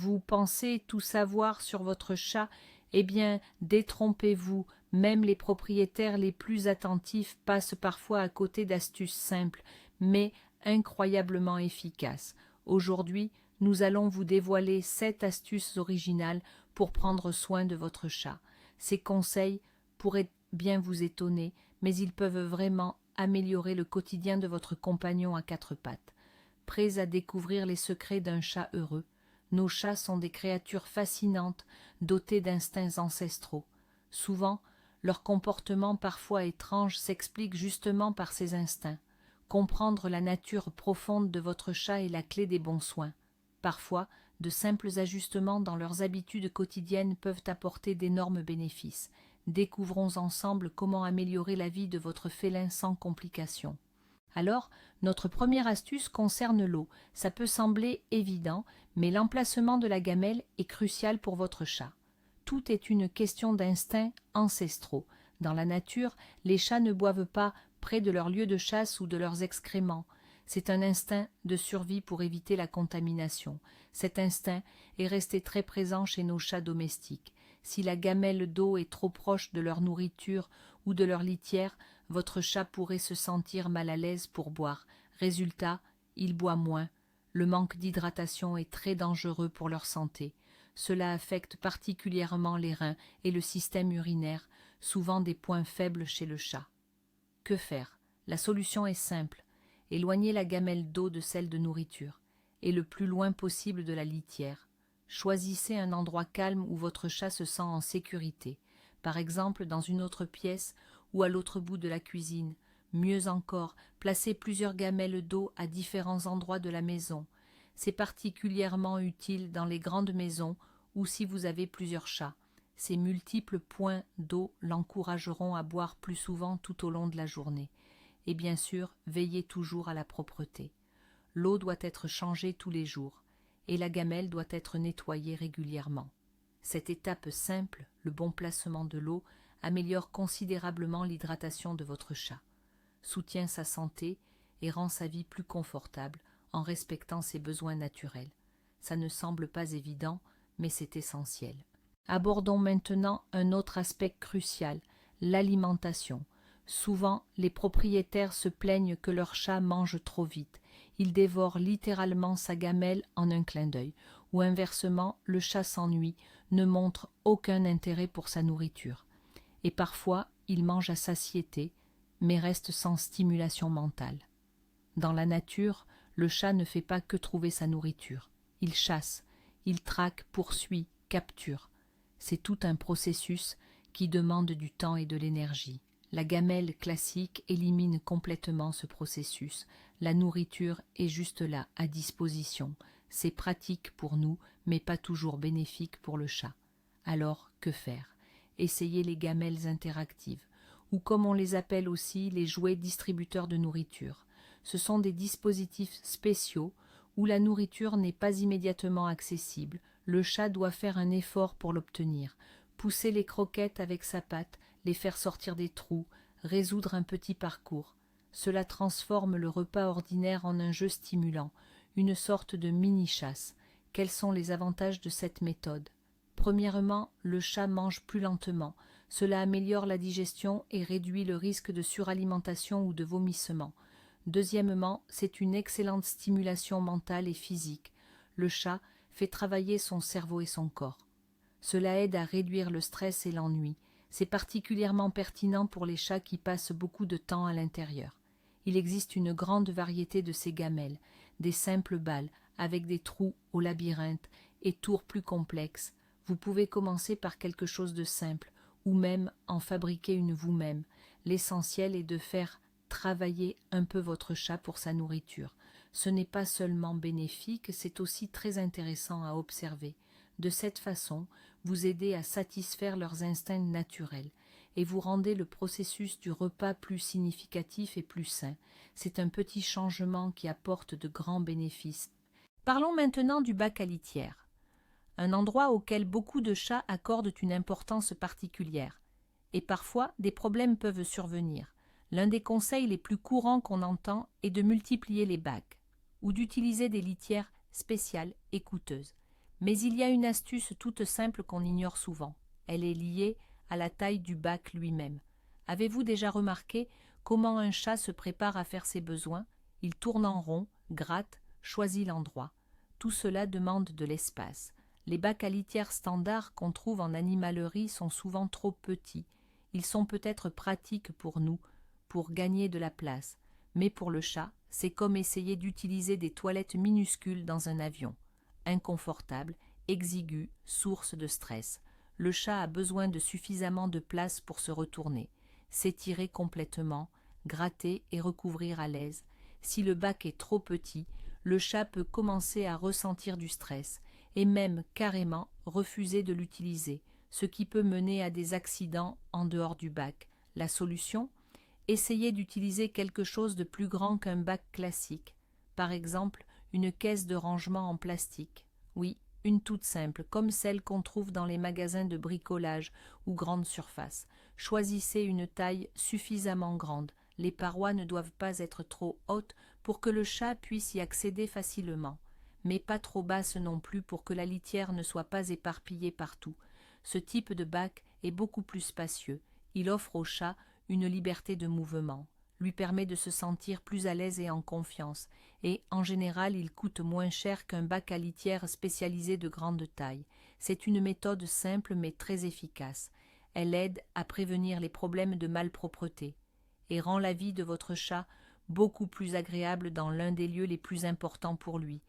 Vous pensez tout savoir sur votre chat? Eh bien, détrompez-vous, même les propriétaires les plus attentifs passent parfois à côté d'astuces simples, mais incroyablement efficaces. Aujourd'hui, nous allons vous dévoiler 7 astuces originales pour prendre soin de votre chat. Ces conseils pourraient bien vous étonner, mais ils peuvent vraiment améliorer le quotidien de votre compagnon à 4 pattes. Prêts à découvrir les secrets d'un chat heureux? Nos chats sont des créatures fascinantes, dotées d'instincts ancestraux. Souvent, leur comportement parfois étrange s'explique justement par ces instincts. Comprendre la nature profonde de votre chat est la clé des bons soins. Parfois, de simples ajustements dans leurs habitudes quotidiennes peuvent apporter d'énormes bénéfices. Découvrons ensemble comment améliorer la vie de votre félin sans complications. Alors, notre première astuce concerne l'eau. Ça peut sembler évident, mais l'emplacement de la gamelle est crucial pour votre chat. Tout est une question d'instincts ancestraux. Dans la nature, les chats ne boivent pas près de leur lieu de chasse ou de leurs excréments. C'est un instinct de survie pour éviter la contamination. Cet instinct est resté très présent chez nos chats domestiques. Si la gamelle d'eau est trop proche de leur nourriture ou de leur litière, votre chat pourrait se sentir mal à l'aise pour boire. Résultat, il boit moins. Le manque d'hydratation est très dangereux pour leur santé. Cela affecte particulièrement les reins et le système urinaire, souvent des points faibles chez le chat. Que faire? La solution est simple. Éloignez la gamelle d'eau de celle de nourriture, et le plus loin possible de la litière. Choisissez un endroit calme où votre chat se sent en sécurité, par exemple dans une autre pièce ou à l'autre bout de la cuisine. Mieux encore, placez plusieurs gamelles d'eau à différents endroits de la maison. C'est particulièrement utile dans les grandes maisons ou si vous avez plusieurs chats. Ces multiples points d'eau l'encourageront à boire plus souvent tout au long de la journée. Et bien sûr, veillez toujours à la propreté. L'eau doit être changée tous les jours et la gamelle doit être nettoyée régulièrement. Cette étape simple, le bon placement de l'eau, améliore considérablement l'hydratation de votre chat, soutient sa santé et rend sa vie plus confortable en respectant ses besoins naturels. Ça ne semble pas évident, mais c'est essentiel. Abordons maintenant un autre aspect crucial, l'alimentation. Souvent, les propriétaires se plaignent que leur chat mange trop vite. Il dévore littéralement sa gamelle en un clin d'œil, ou inversement, le chat s'ennuie, ne montre aucun intérêt pour sa nourriture. Et parfois, il mange à satiété, mais reste sans stimulation mentale. Dans la nature, le chat ne fait pas que trouver sa nourriture. Il chasse, il traque, poursuit, capture. C'est tout un processus qui demande du temps et de l'énergie. La gamelle classique élimine complètement ce processus. La nourriture est juste là, à disposition. C'est pratique pour nous, mais pas toujours bénéfique pour le chat. Alors, que faire? Essayez les gamelles interactives, ou comme on les appelle aussi, les jouets distributeurs de nourriture. Ce sont des dispositifs spéciaux où la nourriture n'est pas immédiatement accessible. Le chat doit faire un effort pour l'obtenir. Pousser les croquettes avec sa patte, les faire sortir des trous, résoudre un petit parcours. Cela transforme le repas ordinaire en un jeu stimulant, une sorte de mini-chasse. Quels sont les avantages de cette méthode? Premièrement, le chat mange plus lentement. Cela améliore la digestion et réduit le risque de suralimentation ou de vomissement. Deuxièmement, c'est une excellente stimulation mentale et physique. Le chat fait travailler son cerveau et son corps. Cela aide à réduire le stress et l'ennui. C'est particulièrement pertinent pour les chats qui passent beaucoup de temps à l'intérieur. Il existe une grande variété de ces gamelles, des simples balles avec des trous au labyrinthe et tours plus complexes. Vous pouvez commencer par quelque chose de simple ou même en fabriquer une vous-même. L'essentiel est de faire travailler un peu votre chat pour sa nourriture. Ce n'est pas seulement bénéfique, c'est aussi très intéressant à observer. De cette façon, vous aidez à satisfaire leurs instincts naturels et vous rendez le processus du repas plus significatif et plus sain. C'est un petit changement qui apporte de grands bénéfices. Parlons maintenant du bac à litière, un endroit auquel beaucoup de chats accordent une importance particulière. Et parfois, des problèmes peuvent survenir. L'un des conseils les plus courants qu'on entend est de multiplier les bacs ou d'utiliser des litières spéciales et coûteuses. Mais il y a une astuce toute simple qu'on ignore souvent. Elle est liée à la taille du bac lui-même. Avez-vous déjà remarqué comment un chat se prépare à faire ses besoins? Il tourne en rond, gratte, choisit l'endroit. Tout cela demande de l'espace. Les bacs à litière standards qu'on trouve en animalerie sont souvent trop petits. Ils sont peut-être pratiques pour nous, pour gagner de la place. Mais pour le chat, c'est comme essayer d'utiliser des toilettes minuscules dans un avion. Inconfortable, exigu, source de stress. Le chat a besoin de suffisamment de place pour se retourner, s'étirer complètement, gratter et recouvrir à l'aise. Si le bac est trop petit, le chat peut commencer à ressentir du stress et même carrément refuser de l'utiliser, ce qui peut mener à des accidents en dehors du bac. La solution? Essayez d'utiliser quelque chose de plus grand qu'un bac classique, par exemple une caisse de rangement en plastique. Oui, une toute simple, comme celle qu'on trouve dans les magasins de bricolage ou grande surface. Choisissez une taille suffisamment grande. Les parois ne doivent pas être trop hautes pour que le chat puisse y accéder facilement, mais pas trop basses non plus pour que la litière ne soit pas éparpillée partout. Ce type de bac est beaucoup plus spacieux. Il offre au chat une liberté de mouvement, lui permet de se sentir plus à l'aise et en confiance, et en général il coûte moins cher qu'un bac à litière spécialisé de grande taille. C'est une méthode simple mais très efficace. Elle aide à prévenir les problèmes de malpropreté et rend la vie de votre chat beaucoup plus agréable dans l'un des lieux les plus importants pour lui.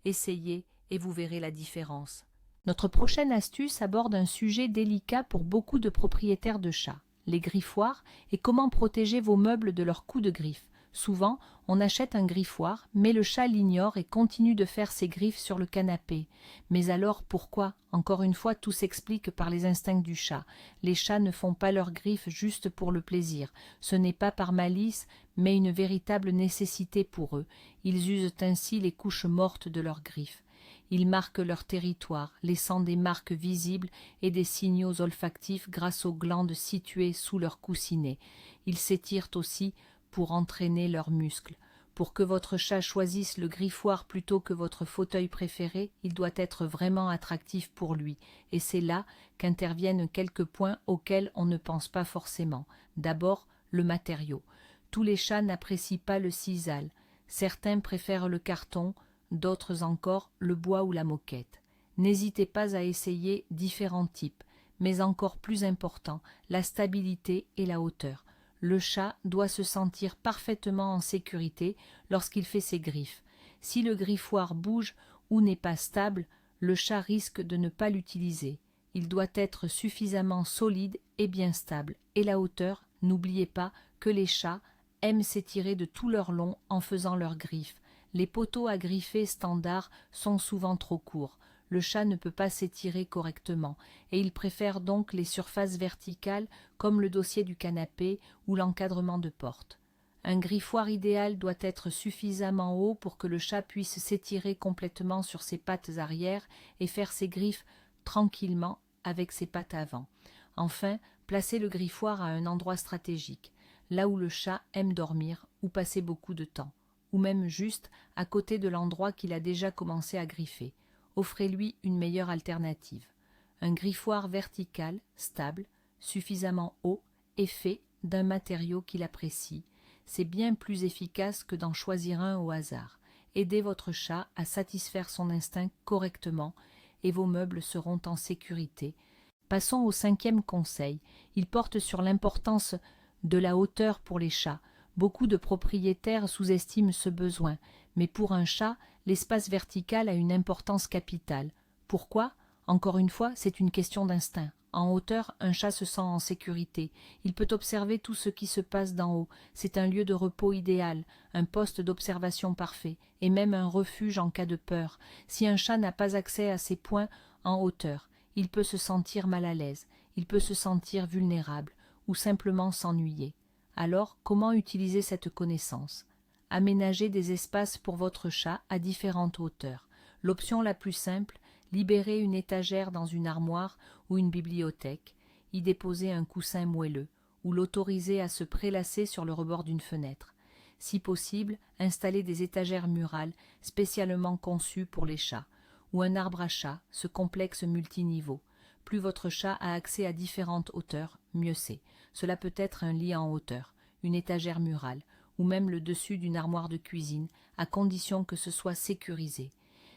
Essayez et vous verrez la différence. Notre prochaine astuce aborde un sujet délicat pour beaucoup de propriétaires de chats, les griffoirs et comment protéger vos meubles de leurs coups de griffe. Souvent, on achète un griffoir, mais le chat l'ignore et continue de faire ses griffes sur le canapé. Mais alors pourquoi? Encore une fois, tout s'explique par les instincts du chat. Les chats ne font pas leurs griffes juste pour le plaisir. Ce n'est pas par malice, mais une véritable nécessité pour eux. Ils usent ainsi les couches mortes de leurs griffes. Ils marquent leur territoire, laissant des marques visibles et des signaux olfactifs grâce aux glandes situées sous leur coussinet. Ils s'étirent aussi pour entraîner leurs muscles. Pour que votre chat choisisse le griffoir plutôt que votre fauteuil préféré, il doit être vraiment attractif pour lui, et c'est là qu'interviennent quelques points auxquels on ne pense pas forcément. D'abord, le matériau. Tous les chats n'apprécient pas le sisal. Certains préfèrent le carton, d'autres encore le bois ou la moquette. N'hésitez pas à essayer différents types, mais encore plus important, la stabilité et la hauteur. Le chat doit se sentir parfaitement en sécurité lorsqu'il fait ses griffes. Si le griffoir bouge ou n'est pas stable, le chat risque de ne pas l'utiliser. Il doit être suffisamment solide et bien stable. Et la hauteur, n'oubliez pas que les chats aiment s'étirer de tout leur long en faisant leurs griffes. Les poteaux à griffer standards sont souvent trop courts. Le chat ne peut pas s'étirer correctement et il préfère donc les surfaces verticales comme le dossier du canapé ou l'encadrement de porte. Un griffoir idéal doit être suffisamment haut pour que le chat puisse s'étirer complètement sur ses pattes arrière et faire ses griffes tranquillement avec ses pattes avant. Enfin, placez le griffoir à un endroit stratégique, là où le chat aime dormir ou passer beaucoup de temps, ou même juste à côté de l'endroit qu'il a déjà commencé à griffer. Offrez-lui une meilleure alternative. Un griffoir vertical, stable, suffisamment haut et fait d'un matériau qu'il apprécie. C'est bien plus efficace que d'en choisir un au hasard. Aidez votre chat à satisfaire son instinct correctement et vos meubles seront en sécurité. Passons au 5e conseil. Il porte sur l'importance de la hauteur pour les chats. Beaucoup de propriétaires sous-estiment ce besoin, mais pour un chat, l'espace vertical a une importance capitale. Pourquoi? Encore une fois, c'est une question d'instinct. En hauteur, un chat se sent en sécurité. Il peut observer tout ce qui se passe d'en haut. C'est un lieu de repos idéal, un poste d'observation parfait, et même un refuge en cas de peur. Si un chat n'a pas accès à ces points en hauteur, il peut se sentir mal à l'aise, il peut se sentir vulnérable, ou simplement s'ennuyer. Alors, comment utiliser cette connaissance? Aménagez des espaces pour votre chat à différentes hauteurs. L'option la plus simple, libérez une étagère dans une armoire ou une bibliothèque, y déposer un coussin moelleux, ou l'autoriser à se prélasser sur le rebord d'une fenêtre. Si possible, installez des étagères murales spécialement conçues pour les chats, ou un arbre à chat, ce complexe multiniveau. Plus votre chat a accès à différentes hauteurs, mieux c'est. Cela peut être un lit en hauteur, une étagère murale, ou même le dessus d'une armoire de cuisine, à condition que ce soit sécurisé.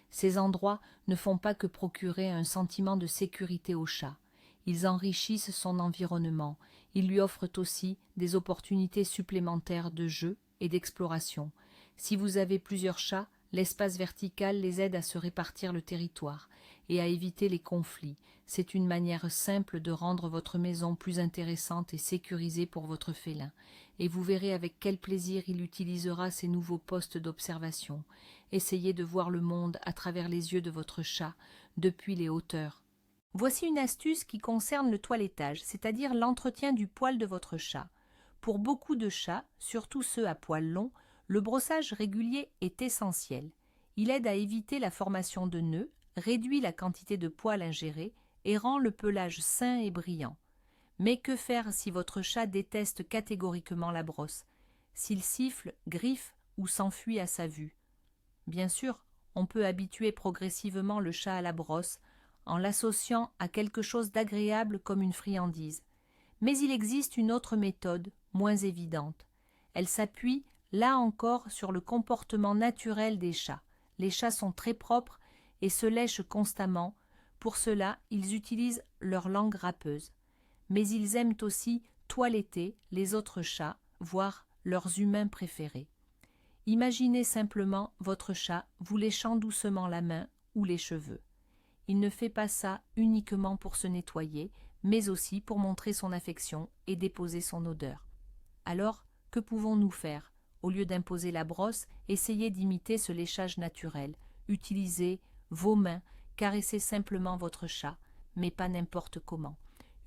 Ces endroits ne font pas que procurer un sentiment de sécurité au chat. Ils enrichissent son environnement, ils lui offrent aussi des opportunités supplémentaires de jeu et d'exploration. Si vous avez plusieurs chats, l'espace vertical les aide à se répartir le territoire et à éviter les conflits. C'est une manière simple de rendre votre maison plus intéressante et sécurisée pour votre félin. Et vous verrez avec quel plaisir il utilisera ces nouveaux postes d'observation. Essayez de voir le monde à travers les yeux de votre chat, depuis les hauteurs. Voici une astuce qui concerne le toilettage, c'est-à-dire l'entretien du poil de votre chat. Pour beaucoup de chats, surtout ceux à poils longs, le brossage régulier est essentiel. Il aide à éviter la formation de nœuds, réduit la quantité de poils ingérés et rend le pelage sain et brillant. Mais que faire si votre chat déteste catégoriquement la brosse, s'il siffle, griffe ou s'enfuit à sa vue? Bien sûr, on peut habituer progressivement le chat à la brosse en l'associant à quelque chose d'agréable comme une friandise. Mais il existe une autre méthode, moins évidente. Elle s'appuie, là encore, sur le comportement naturel des chats. Les chats sont très propres et se lèchent constamment. Pour cela, ils utilisent leur langue râpeuse. Mais ils aiment aussi toiletter les autres chats, voire leurs humains préférés. Imaginez simplement votre chat vous léchant doucement la main ou les cheveux. Il ne fait pas ça uniquement pour se nettoyer, mais aussi pour montrer son affection et déposer son odeur. Alors, que pouvons-nous faire? Au lieu d'imposer la brosse, essayez d'imiter ce léchage naturel. Utilisez vos mains, caressez simplement votre chat, mais pas n'importe comment.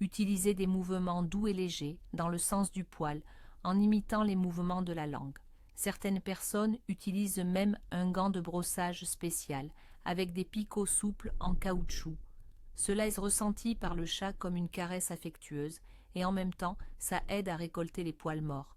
Utilisez des mouvements doux et légers, dans le sens du poil, en imitant les mouvements de la langue. Certaines personnes utilisent même un gant de brossage spécial, avec des picots souples en caoutchouc. Cela est ressenti par le chat comme une caresse affectueuse, et en même temps, ça aide à récolter les poils morts.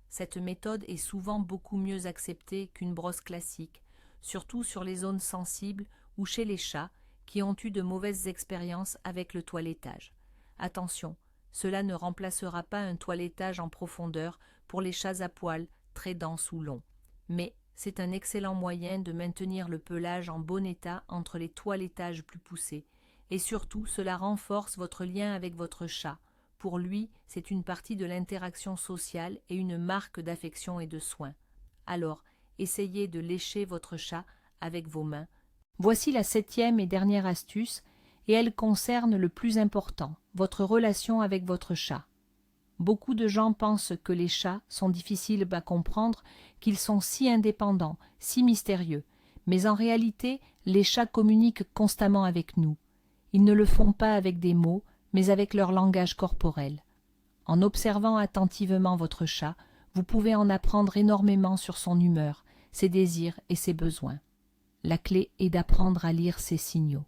Cette méthode est souvent beaucoup mieux acceptée qu'une brosse classique, surtout sur les zones sensibles ou chez les chats qui ont eu de mauvaises expériences avec le toilettage. Attention, cela ne remplacera pas un toilettage en profondeur pour les chats à poils très denses ou longs. Mais c'est un excellent moyen de maintenir le pelage en bon état entre les toilettages plus poussés. Et surtout, cela renforce votre lien avec votre chat. Pour lui, c'est une partie de l'interaction sociale et une marque d'affection et de soin. Alors, essayez de lécher votre chat avec vos mains. Voici la 7e et dernière astuce, et elle concerne le plus important, votre relation avec votre chat. Beaucoup de gens pensent que les chats sont difficiles à comprendre, qu'ils sont si indépendants, si mystérieux. Mais en réalité, les chats communiquent constamment avec nous. Ils ne le font pas avec des mots, mais avec leur langage corporel. En observant attentivement votre chat, vous pouvez en apprendre énormément sur son humeur, ses désirs et ses besoins. La clé est d'apprendre à lire ses signaux.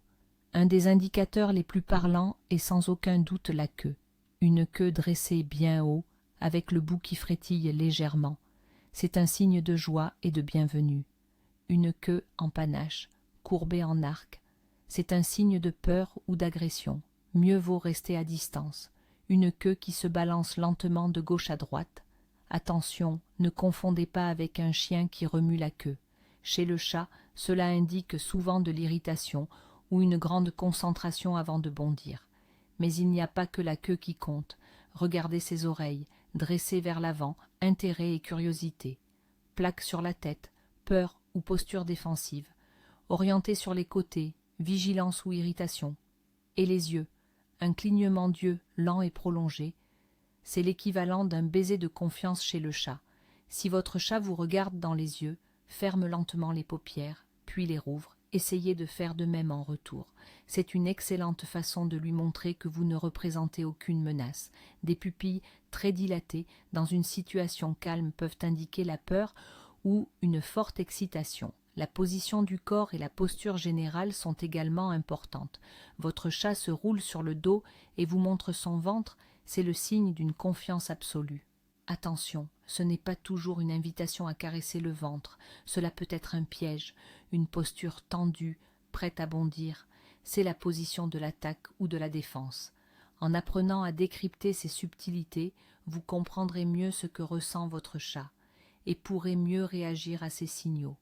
Un des indicateurs les plus parlants est sans aucun doute la queue. Une queue dressée bien haut, avec le bout qui frétille légèrement. C'est un signe de joie et de bienvenue. Une queue en panache, courbée en arc. C'est un signe de peur ou d'agression. Mieux vaut rester à distance. Une queue qui se balance lentement de gauche à droite. Attention, ne confondez pas avec un chien qui remue la queue. Chez le chat, cela indique souvent de l'irritation ou une grande concentration avant de bondir. Mais il n'y a pas que la queue qui compte. Regardez ses oreilles, dressées vers l'avant, intérêt et curiosité. Plaque sur la tête, peur ou posture défensive. Orienté sur les côtés, vigilance ou irritation. Et les yeux, un clignement d'yeux lent et prolongé. C'est l'équivalent d'un baiser de confiance chez le chat. Si votre chat vous regarde dans les yeux, ferme lentement les paupières, puis les rouvre. Essayez de faire de même en retour. C'est une excellente façon de lui montrer que vous ne représentez aucune menace. Des pupilles très dilatées dans une situation calme peuvent indiquer la peur ou une forte excitation. La position du corps et la posture générale sont également importantes. Votre chat se roule sur le dos et vous montre son ventre, c'est le signe d'une confiance absolue. Attention, ce n'est pas toujours une invitation à caresser le ventre, cela peut être un piège, une posture tendue, prête à bondir. C'est la position de l'attaque ou de la défense. En apprenant à décrypter ces subtilités, vous comprendrez mieux ce que ressent votre chat et pourrez mieux réagir à ces signaux.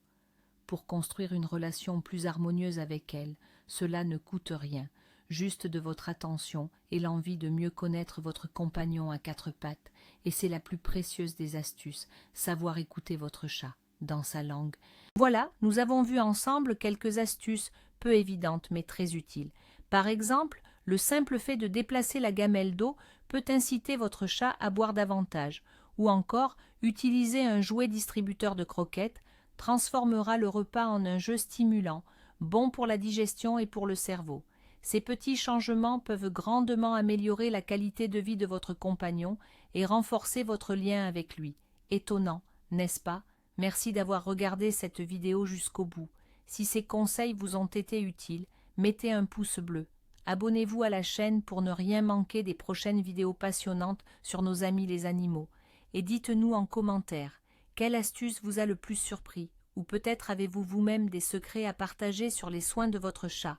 Pour construire une relation plus harmonieuse avec elle, cela ne coûte rien, juste de votre attention et l'envie de mieux connaître votre compagnon à quatre pattes, et c'est la plus précieuse des astuces, savoir écouter votre chat dans sa langue. Voilà, nous avons vu ensemble quelques astuces peu évidentes mais très utiles. Par exemple, le simple fait de déplacer la gamelle d'eau peut inciter votre chat à boire davantage, ou encore utiliser un jouet distributeur de croquettes transformera le repas en un jeu stimulant, bon pour la digestion et pour le cerveau. Ces petits changements peuvent grandement améliorer la qualité de vie de votre compagnon et renforcer votre lien avec lui. Étonnant, n'est-ce pas? Merci d'avoir regardé cette vidéo jusqu'au bout. Si ces conseils vous ont été utiles, mettez un pouce bleu. Abonnez-vous à la chaîne pour ne rien manquer des prochaines vidéos passionnantes sur nos amis les animaux. Et dites-nous en commentaire, quelle astuce vous a le plus surpris? Ou peut-être avez-vous vous-même des secrets à partager sur les soins de votre chat?